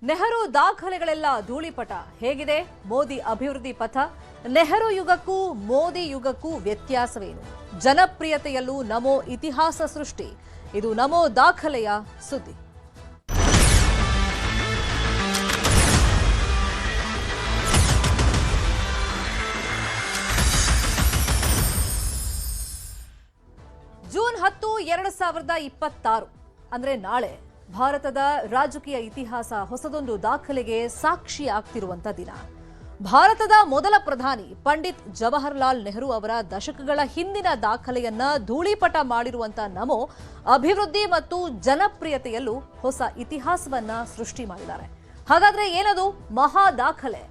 ನೆಹರು ದಾಖಲೆಗಳೆಲ್ಲ ಧೂಳಿಪಟ. ಹೇಗಿದೆ ಮೋದಿ ಅಭಿವೃದ್ಧಿ ಪಥ? ನೆಹರು ಯುಗಕ್ಕೂ ಮೋದಿ ಯುಗಕ್ಕೂ ವ್ಯತ್ಯಾಸವೇನು? ಜನಪ್ರಿಯತೆಯಲ್ಲೂ ನಮೋ ಇತಿಹಾಸ ಸೃಷ್ಟಿ. ಇದು ನಮೋ ದಾಖಲೆಯ ಸುದ್ದಿ. ಜೂನ್ 10, 2026 ಅಂದ್ರೆ ನಾಳೆ ಭಾರತದ ರಾಜಕೀಯ ಇತಿಹಾಸ ಹೊಸದೊಂದು ದಾಖಲೆಗೆ ಸಾಕ್ಷಿ ಆಗ್ತಿರುವಂತ ದಿನ. ಭಾರತದ ಮೊದಲ ಪ್ರಧಾನಿ ಪಂಡಿತ್ ಜವಾಹರಲಾಲ್ ನೆಹರು ಅವರ ದಶಕಗಳ ಹಿಂದಿನ ದಾಖಲೆಯನ್ನ ಧೂಳಿಪಟ ಮಾಡಿರುವಂತ ನಮೋ ಅಭಿವೃದ್ಧಿ ಮತ್ತು ಜನಪ್ರಿಯತೆಯಲ್ಲೂ ಹೊಸ ಇತಿಹಾಸವನ್ನ ಸೃಷ್ಟಿ ಮಾಡಿದ್ದಾರೆ. ಹಾಗಾದ್ರೆ ಏನದು ಮಹಾ ದಾಖಲೆ?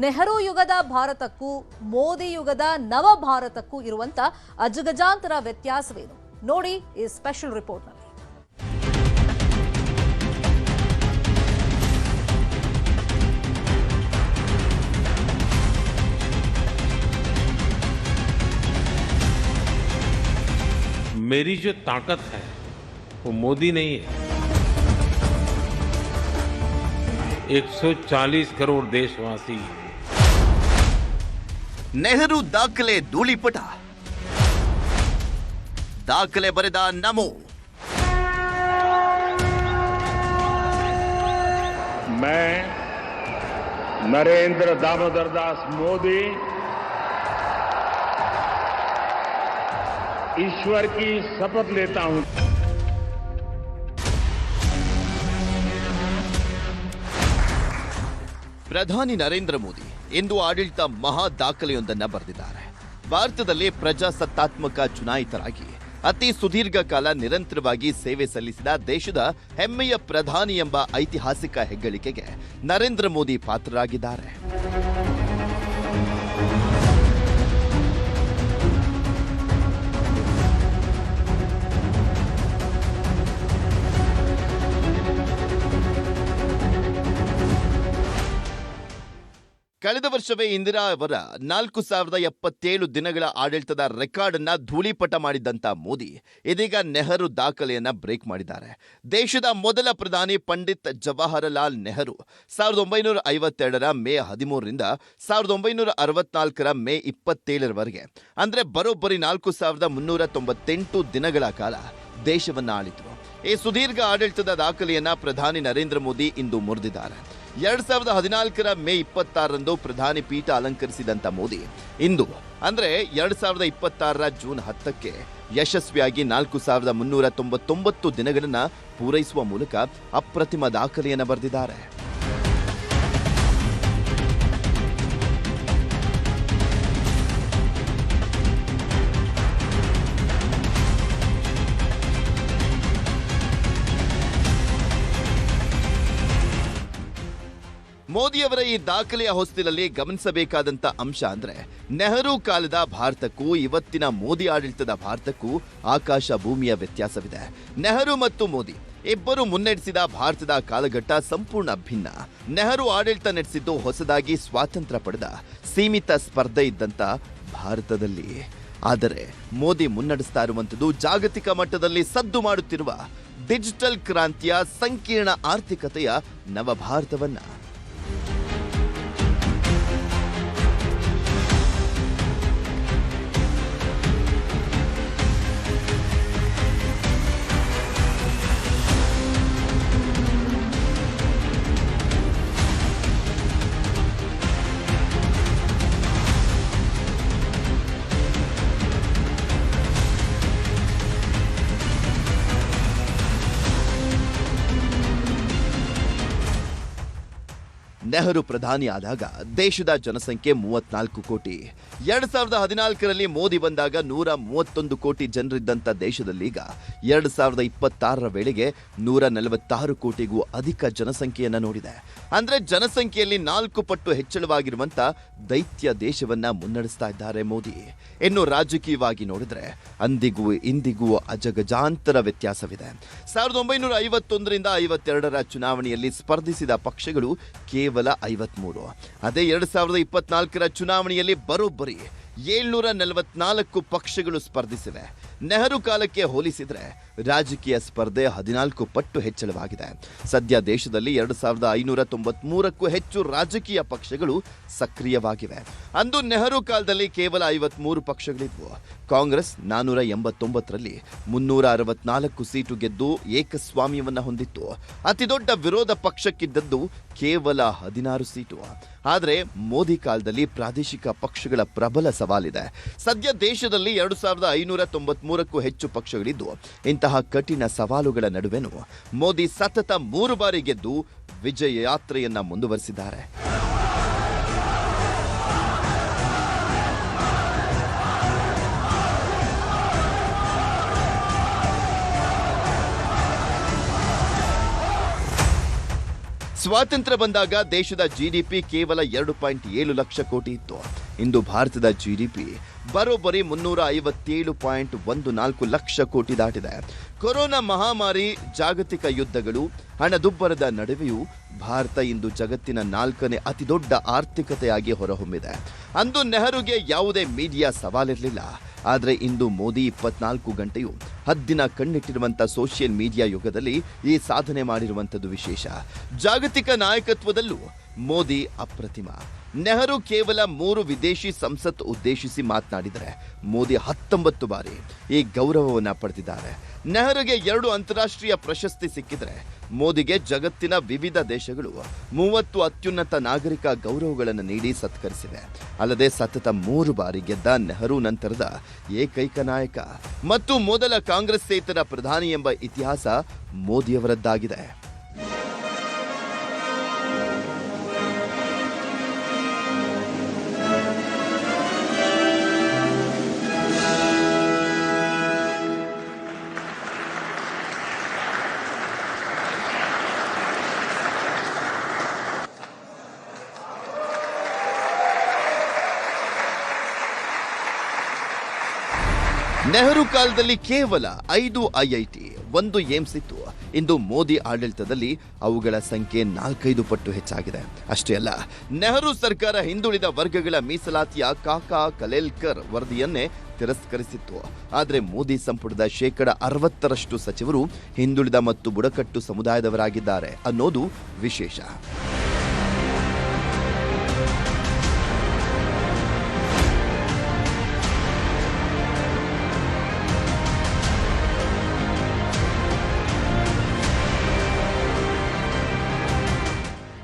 ನೆಹರು ಯುಗದ ಭಾರತಕ್ಕೂ ಮೋದಿ ಯುಗದ ನವ ಭಾರತಕ್ಕೂ ಇರುವಂತ ಅಜಗಜಾಂತರ ವ್ಯತ್ಯಾಸವೇನು? ನೋಡಿ ಈ ಸ್ಪೆಷಲ್ ರಿಪೋರ್ಟ್ನಲ್ಲಿ. मेरी जो ताकत है वो मोदी नहीं है, 140 करोड़ देशवासी. ನೆಹರು ದಾಖಲೆ ಧೂಳಿಪಟ. ದಾಖಲೆ ಬರೆದ ನಮೋ. मैं नरेंद्र दामोदर दास मोदी ईश्वर की शपथ लेता हूं. ಪ್ರಧಾನಿ ನರೇಂದ್ರ ಮೋದಿ ಇಂದು ಆಡಳಿತ ಮಹಾ ದಾಖಲೆಯೊಂದನ್ನ ಬರೆದಿದ್ದಾರೆ. ಭಾರತದಲ್ಲಿ ಪ್ರಜಾಸತ್ತಾತ್ಮಕ ಚುನಾಯಿತರಾಗಿ ಅತಿ ಸುದೀರ್ಘ ಕಾಲ ನಿರಂತರವಾಗಿ ಸೇವೆ ಸಲ್ಲಿಸಿದ ದೇಶದ ಹೆಮ್ಮೆಯ ಪ್ರಧಾನಿ ಎಂಬ ಐತಿಹಾಸಿಕ ಹೆಗ್ಗಳಿಕೆಗೆ ನರೇಂದ್ರ ಮೋದಿ ಪಾತ್ರರಾಗಿದ್ದಾರೆ. ಕಳೆದ ವರ್ಷವೇ ಇಂದಿರಾ ಅವರ 4077 ದಿನಗಳ ಆಡಳಿತದ ರೆಕಾರ್ಡ್ ಅನ್ನ ಧೂಳಿಪಟ ಮಾಡಿದ್ದಂತ ಮೋದಿ ಇದೀಗ ನೆಹರು ದಾಖಲೆಯನ್ನ ಬ್ರೇಕ್ ಮಾಡಿದ್ದಾರೆ. ದೇಶದ ಮೊದಲ ಪ್ರಧಾನಿ ಪಂಡಿತ್ ಜವಾಹರಲಾಲ್ ನೆಹರು 1952ರ ಮೇ 13ರಿಂದ 1964ರ ಮೇ 27ರವರೆಗೆ ಅಂದ್ರೆ ಬರೋಬ್ಬರಿ 4398 ದಿನಗಳ ಕಾಲ ದೇಶವನ್ನ ಆಳಿದ್ರು. ಈ ಸುದೀರ್ಘ ಆಡಳಿತದ ದಾಖಲೆಯನ್ನ ಪ್ರಧಾನಿ ನರೇಂದ್ರ ಮೋದಿ ಇಂದು ಮುರಿದಿದ್ದಾರೆ. 2014ರ ಮೇ 26ರಂದು ಪ್ರಧಾನಿ ಪೀಠ ಅಲಂಕರಿಸಿದಂತ ಮೋದಿ ಇಂದು ಅಂದ್ರೆ 2026ರ ಜೂನ್ 10ಕ್ಕೆ ಯಶಸ್ವಿಯಾಗಿ 4399 ದಿನಗಳನ್ನ ಪೂರೈಸುವ ಮೂಲಕ ಅಪ್ರತಿಮ ದಾಖಲೆಯನ್ನು ಬರೆದಿದ್ದಾರೆ. ಮೋದಿಯವರ ಈ ದಾಖಲೆಯ ಹೊಸ್ತಿಲಲ್ಲಿ ಗಮನಿಸಬೇಕಾದಂತ ಅಂಶ ಅಂದ್ರೆ ನೆಹರು ಕಾಲದ ಭಾರತಕ್ಕೂ ಇವತ್ತಿನ ಮೋದಿ ಆಡಳಿತದ ಭಾರತಕ್ಕೂ ಆಕಾಶ ಭೂಮಿಯ ವ್ಯತ್ಯಾಸವಿದೆ. ನೆಹರು ಮತ್ತು ಮೋದಿ ಇಬ್ಬರು ಮುನ್ನಡೆಸಿದ ಭಾರತದ ಕಾಲಘಟ್ಟ ಸಂಪೂರ್ಣ ಭಿನ್ನ. ನೆಹರು ಆಡಳಿತ ನಡೆಸಿದ್ದು ಹೊಸದಾಗಿ ಸ್ವಾತಂತ್ರ್ಯ ಪಡೆದ ಸೀಮಿತ ಸ್ಪರ್ಧೆ ಇದ್ದಂತ ಭಾರತದಲ್ಲಿ. ಆದರೆ ಮೋದಿ ಮುನ್ನಡೆಸ್ತಾ ಇರುವಂಥದ್ದು ಜಾಗತಿಕ ಮಟ್ಟದಲ್ಲಿ ಸದ್ದು ಮಾಡುತ್ತಿರುವ ಡಿಜಿಟಲ್ ಕ್ರಾಂತಿಯ ಸಂಕೀರ್ಣ ಆರ್ಥಿಕತೆಯ ನವಭಾರತವನ್ನ. ನೆಹರು ಪ್ರಧಾನಿ ಆದಾಗ ದೇಶದ ಜನಸಂಖ್ಯೆ 34 ಕೋಟಿ. 2014ರಲ್ಲಿ ಮೋದಿ ಬಂದಾಗ 131 ಕೋಟಿ ಜನರಿದ್ದಂಥ ದೇಶದಲ್ಲೀಗ 2026ರ ವೇಳೆಗೆ 146 ಕೋಟಿಗೂ ಅಧಿಕ ಜನಸಂಖ್ಯೆಯನ್ನು ನೋಡಿದೆ. ಅಂದ್ರೆ ಜನಸಂಖ್ಯೆಯಲ್ಲಿ 4 ಪಟ್ಟು ಹೆಚ್ಚಳವಾಗಿರುವಂತ ದೈತ್ಯ ದೇಶವನ್ನ ಮುನ್ನಡೆಸ್ತಾ ಇದ್ದಾರೆ ಮೋದಿ. ಇನ್ನು ರಾಜಕೀಯವಾಗಿ ನೋಡಿದ್ರೆ ಅಂದಿಗೂ ಇಂದಿಗೂ ಅಜಗಜಾಂತರ ವ್ಯತ್ಯಾಸವಿದೆ. 1951ರಿಂದ 52ರ ಚುನಾವಣೆಯಲ್ಲಿ ಸ್ಪರ್ಧಿಸಿದ ಪಕ್ಷಗಳು ಕೇವಲ 53. ಅದೇ 2024ರ ಚುನಾವಣೆಯಲ್ಲಿ ಬರೋಬ್ಬರಿ 744 ಪಕ್ಷಗಳು ಸ್ಪರ್ಧಿಸಿವೆ. ನೆಹರು ಕಾಲಕ್ಕೆ ಹೋಲಿಸಿದ್ರೆ ರಾಜಕೀಯ ಸ್ಪರ್ಧೆ 14 ಪಟ್ಟು ಹೆಚ್ಚಳವಾಗಿದೆ. ಸದ್ಯ ದೇಶದಲ್ಲಿ 2593ಕ್ಕೂ ಹೆಚ್ಚು ರಾಜಕೀಯ ಪಕ್ಷಗಳು ಸಕ್ರಿಯವಾಗಿವೆ. ಅಂದು ನೆಹರು ಕಾಲದಲ್ಲಿ ಕೇವಲ 53 ಪಕ್ಷಗಳಿದ್ವು. ಕಾಂಗ್ರೆಸ್ 489ರಲ್ಲಿ 364 ಸೀಟು ಗೆದ್ದು ಏಕಸ್ವಾಮ್ಯವನ್ನ ಹೊಂದಿತ್ತು. ಅತಿದೊಡ್ಡ ವಿರೋಧ ಪಕ್ಷಕ್ಕಿದ್ದದ್ದು ಕೇವಲ 16 ಸೀಟು. ಆದರೆ ಮೋದಿ ಕಾಲದಲ್ಲಿ ಪ್ರಾದೇಶಿಕ ಪಕ್ಷಗಳ ಪ್ರಬಲ ಸವಾಲಿದೆ. ಸದ್ಯ ದೇಶದಲ್ಲಿ 2593ಕ್ಕೂ ಹೆಚ್ಚು ಪಕ್ಷಗಳಿದ್ದು ಇಂತಹ ಕಠಿಣ ಸವಾಲುಗಳ ನಡುವೆನೂ ಮೋದಿ ಸತತ 3 ಬಾರಿ ಗೆದ್ದು ವಿಜಯ ಯಾತ್ರೆಯನ್ನ ಮುಂದುವರೆಸಿದ್ದಾರೆ. ಸ್ವಾತಂತ್ರ್ಯ ಬಂದಾಗ ದೇಶದ ಜಿಡಿಪಿ ಕೇವಲ 2.7 ಲಕ್ಷ ಕೋಟಿ ಇತ್ತು. ಇಂದು ಭಾರತದ ಜಿಡಿಪಿ ಬರೋಬ್ಬರಿ 357.14 ಲಕ್ಷ ಕೋಟಿ ದಾಟಿದೆ. ಕೊರೋನಾ ಮಹಾಮಾರಿ, ಜಾಗತಿಕ ಯುದ್ಧಗಳು, ಹಣದುಬ್ಬರದ ನಡುವೆಯೂ ಭಾರತ ಇಂದು ಜಗತ್ತಿನ 4ನೇ ಅತಿದೊಡ್ಡ ಆರ್ಥಿಕತೆಯಾಗಿ ಹೊರಹೊಮ್ಮಿದೆ. ಅಂದು ನೆಹರುಗೆ ಯಾವುದೇ ಮೀಡಿಯಾ ಸವಾಲಿರಲಿಲ್ಲ. ಆದರೆ ಇಂದು ಮೋದಿ 24 ಗಂಟೆಯೂ ಹದ್ದಿನ ಕಣ್ಣಿಟ್ಟಿರುವಂಥ ಸೋಷಿಯಲ್ ಮೀಡಿಯಾ ಯುಗದಲ್ಲಿ ಈ ಸಾಧನೆ ಮಾಡಿರುವಂಥದ್ದು ವಿಶೇಷ. ಜಾಗತಿಕ ನಾಯಕತ್ವದಲ್ಲೂ ಮೋದಿ ಅಪ್ರತಿಮ. ನೆಹರು ಕೇವಲ 3 ವಿದೇಶಿ ಸಂಸತ್ ಉದ್ದೇಶಿಸಿ ಮಾತನಾಡಿದರೆ ಮೋದಿ 19 ಬಾರಿ ಈ ಗೌರವವನ್ನು ಪಡೆದಿದ್ದಾರೆ. ನೆಹರುಗೆ 2 ಅಂತಾರಾಷ್ಟ್ರೀಯ ಪ್ರಶಸ್ತಿ ಸಿಕ್ಕಿದ್ರೆ ಮೋದಿಗೆ ಜಗತ್ತಿನ ವಿವಿಧ ದೇಶಗಳು 30 ಅತ್ಯುನ್ನತ ನಾಗರಿಕ ಗೌರವಗಳನ್ನು ನೀಡಿ ಸತ್ಕರಿಸಿವೆ. ಅಲ್ಲದೆ ಸತತ 3 ಬಾರಿ ಗೆದ್ದ ನೆಹರು ನಂತರದ ಏಕೈಕ ನಾಯಕ ಮತ್ತು ಮೊದಲ ಕಾಂಗ್ರೆಸ್ಸೇತರ ಪ್ರಧಾನಿ ಎಂಬ ಇತಿಹಾಸ ಮೋದಿಯವರದ್ದಾಗಿದೆ. ನೆಹರು ಕಾಲದಲ್ಲಿ ಕೇವಲ 5 ಐಐಟಿ, 1 ಏಮ್ಸ್ ಇತ್ತು. ಇಂದು ಮೋದಿ ಆಡಳಿತದಲ್ಲಿ ಅವುಗಳ ಸಂಖ್ಯೆ 4-5 ಪಟ್ಟು ಹೆಚ್ಚಾಗಿದೆ. ಅಷ್ಟೇ ಅಲ್ಲ, ನೆಹರು ಸರ್ಕಾರ ಹಿಂದುಳಿದ ವರ್ಗಗಳ ಮೀಸಲಾತಿಯ ಕಾಕಾ ಕಲೇಲ್ಕರ್ ವರದಿಯನ್ನೇ ತಿರಸ್ಕರಿಸಿತ್ತು. ಆದರೆ ಮೋದಿ ಸಂಪುಟದ 60% ಸಚಿವರು ಹಿಂದುಳಿದ ಮತ್ತು ಬುಡಕಟ್ಟು ಸಮುದಾಯದವರಾಗಿದ್ದಾರೆ ಅನ್ನೋದು ವಿಶೇಷ.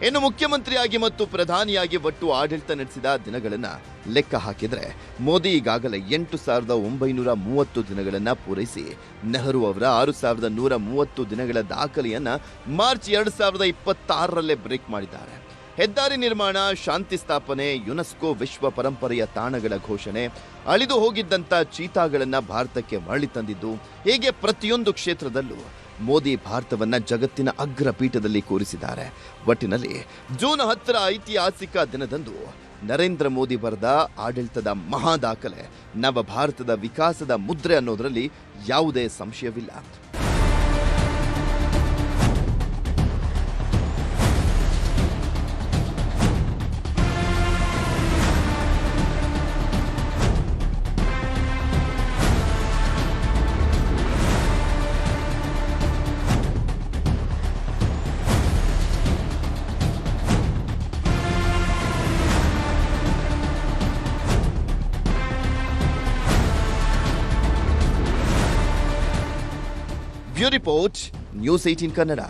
ಇನ್ನು ಮುಖ್ಯಮಂತ್ರಿಯಾಗಿ ಮತ್ತು ಪ್ರಧಾನಿಯಾಗಿ ಒಟ್ಟು ಆಡಳಿತ ನಡೆಸಿದ ದಿನಗಳನ್ನ ಲೆಕ್ಕ ಹಾಕಿದ್ರೆ ಮೋದಿ ಈಗಾಗಲೇ 8,930 ದಿನಗಳನ್ನ ಪೂರೈಸಿ ನೆಹರು ಅವರ 6,130 ದಿನಗಳ ದಾಖಲೆಯನ್ನ ಮಾರ್ಚ್ 2026ರಲ್ಲೇ ಬ್ರೇಕ್ ಮಾಡಿದ್ದಾರೆ. ಹೆದ್ದಾರಿ ನಿರ್ಮಾಣ, ಶಾಂತಿ ಸ್ಥಾಪನೆ, ಯುನೆಸ್ಕೋ ವಿಶ್ವ ಪರಂಪರೆಯ ತಾಣಗಳ ಘೋಷಣೆ, ಅಳಿದು ಹೋಗಿದ್ದಂಥ ಚೀತಾಗಳನ್ನ ಭಾರತಕ್ಕೆ ಮರಳಿ ತಂದಿದ್ದು, ಹೀಗೆ ಪ್ರತಿಯೊಂದು ಕ್ಷೇತ್ರದಲ್ಲೂ ಮೋದಿ ಭಾರತವನ್ನ ಜಗತ್ತಿನ ಅಗ್ರ ಪೀಠದಲ್ಲಿ ಕೂರಿಸಿದ್ದಾರೆ. ಒಟ್ಟಿನಲ್ಲಿ ಜೂನ್ 10ರ ಐತಿಹಾಸಿಕ ದಿನದಂದು ನರೇಂದ್ರ ಮೋದಿ ಬರೆದ ಆಡಳಿತದ ಮಹಾ ದಾಖಲೆ ನವ ಭಾರತದ ವಿಕಾಸದ ಮುದ್ರೆ ಅನ್ನೋದರಲ್ಲಿ ಯಾವುದೇ ಸಂಶಯವಿಲ್ಲ. Bureau report, news 18 Kannada.